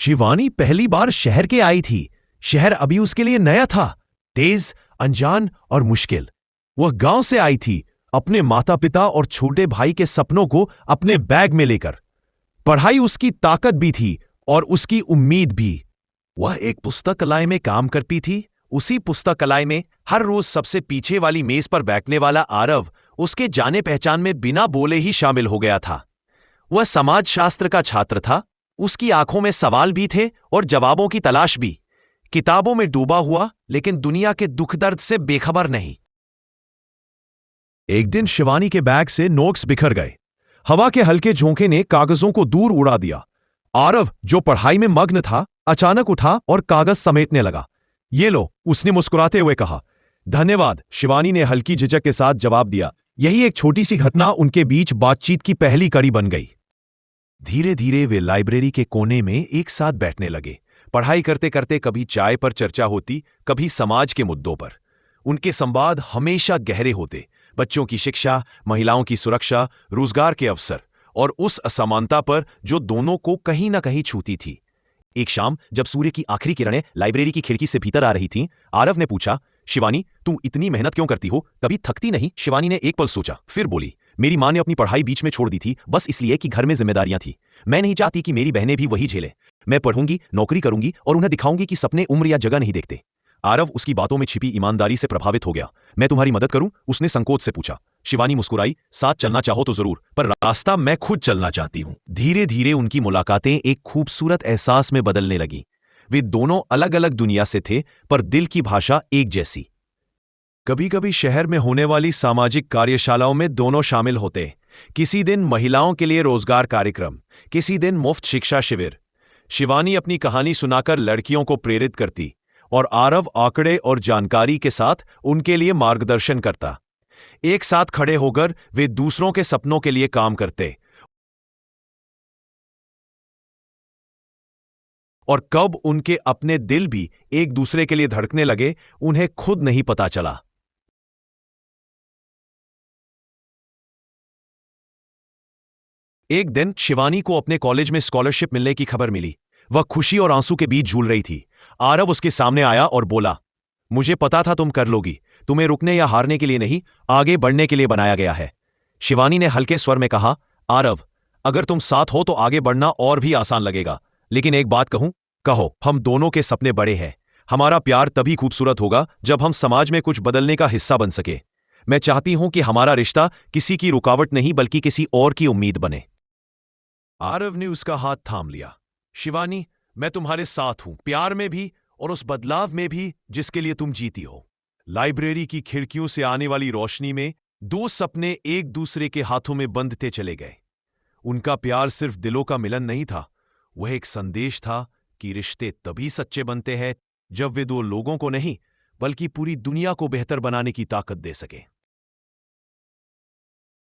शिवानी पहली बार शहर के आई थी। शहर अभी उसके लिए नया था, तेज, अनजान और मुश्किल। वह गांव से आई थी, अपने माता पिता और छोटे भाई के सपनों को अपने बैग में लेकर। पढ़ाई उसकी ताकत भी थी और उसकी उम्मीद भी। वह एक पुस्तकालय में काम करती थी। उसी पुस्तकालय में हर रोज सबसे पीछे वाली मेज पर बैठने वाला आरव उसके जाने पहचान में बिना बोले ही शामिल हो गया था। वह समाजशास्त्र का छात्र था। उसकी आंखों में सवाल भी थे और जवाबों की तलाश भी। किताबों में डूबा हुआ, लेकिन दुनिया के दुख दर्द से बेखबर नहीं। एक दिन शिवानी के बैग से नोट्स बिखर गए। हवा के हल्के झोंके ने कागजों को दूर उड़ा दिया। आरव, जो पढ़ाई में मग्न था, अचानक उठा और कागज समेटने लगा। ये लो, उसने मुस्कुराते हुए कहा। धन्यवाद, शिवानी ने हल्की झिझक के साथ जवाब दिया। यही एक छोटी सी घटना उनके बीच बातचीत की पहली कड़ी बन गई। धीरे धीरे वे लाइब्रेरी के कोने में एक साथ बैठने लगे। पढ़ाई करते करते कभी चाय पर चर्चा होती, कभी समाज के मुद्दों पर। उनके संवाद हमेशा गहरे होते, बच्चों की शिक्षा, महिलाओं की सुरक्षा, रोजगार के अवसर और उस असमानता पर जो दोनों को कहीं ना कहीं छूती थी। एक शाम जब सूर्य की आखिरी किरणें लाइब्रेरी की खिड़की से भीतर आ रही थीं, आरव ने पूछा, शिवानी, तू इतनी मेहनत क्यों करती हो? कभी थकती नहीं? शिवानी ने एक पल सोचा, फिर बोली, मेरी मां ने अपनी पढ़ाई बीच में छोड़ दी थी, बस इसलिए कि घर में जिम्मेदारियां थी। मैं नहीं चाहती कि मेरी बहनें भी वही झेलें। मैं पढ़ूंगी, नौकरी करूंगी और उन्हें दिखाऊंगी कि सपने उम्र या जगह नहीं देखते। आरव उसकी बातों में छिपी ईमानदारी से प्रभावित हो गया। मैं तुम्हारी मदद करूं? उसने संकोच से पूछा। शिवानी मुस्कुराई, साथ चलना चाहो तो जरूर, पर रास्ता मैं खुद चलना चाहती हूं। धीरे धीरे उनकी मुलाकातें एक खूबसूरत एहसास में बदलने लगी। वे दोनों अलग अलग दुनिया से थे, पर दिल की भाषा एक जैसी। कभी कभी शहर में होने वाली सामाजिक कार्यशालाओं में दोनों शामिल होते। किसी दिन महिलाओं के लिए रोजगार कार्यक्रम, किसी दिन मुफ्त शिक्षा शिविर। शिवानी अपनी कहानी सुनाकर लड़कियों को प्रेरित करती और आरव आंकड़े और जानकारी के साथ उनके लिए मार्गदर्शन करता। एक साथ खड़े होकर वे दूसरों के सपनों के लिए काम करते। और कब उनके अपने दिल भी एक दूसरे के लिए धड़कने लगे, उन्हें खुद नहीं पता चला। एक दिन शिवानी को अपने कॉलेज में स्कॉलरशिप मिलने की खबर मिली। वह खुशी और आंसू के बीच झूल रही थी। आरव उसके सामने आया और बोला, मुझे पता था तुम कर लोगी। तुम्हें रुकने या हारने के लिए नहीं, आगे बढ़ने के लिए बनाया गया है। शिवानी ने हल्के स्वर में कहा, आरव, अगर तुम साथ हो तो आगे बढ़ना और भी आसान लगेगा। लेकिन एक बात कहूं? कहो। हम दोनों के सपने बड़े हैं। हमारा प्यार तभी खूबसूरत होगा जब हम समाज में कुछ बदलने का हिस्सा बन सके। मैं चाहती हूं कि हमारा रिश्ता किसी की रुकावट नहीं, बल्कि किसी और की उम्मीद बने। आरव ने उसका हाथ थाम लिया। शिवानी, मैं तुम्हारे साथ हूं, प्यार में भी और उस बदलाव में भी जिसके लिए तुम जीती हो। लाइब्रेरी की खिड़कियों से आने वाली रोशनी में दो सपने एक दूसरे के हाथों में बंधते चले गए। उनका प्यार सिर्फ दिलों का मिलन नहीं था, वह एक संदेश था कि रिश्ते तभी सच्चे बनते हैं जब वे दो लोगों को नहीं, बल्कि पूरी दुनिया को बेहतर बनाने की ताकत दे सके।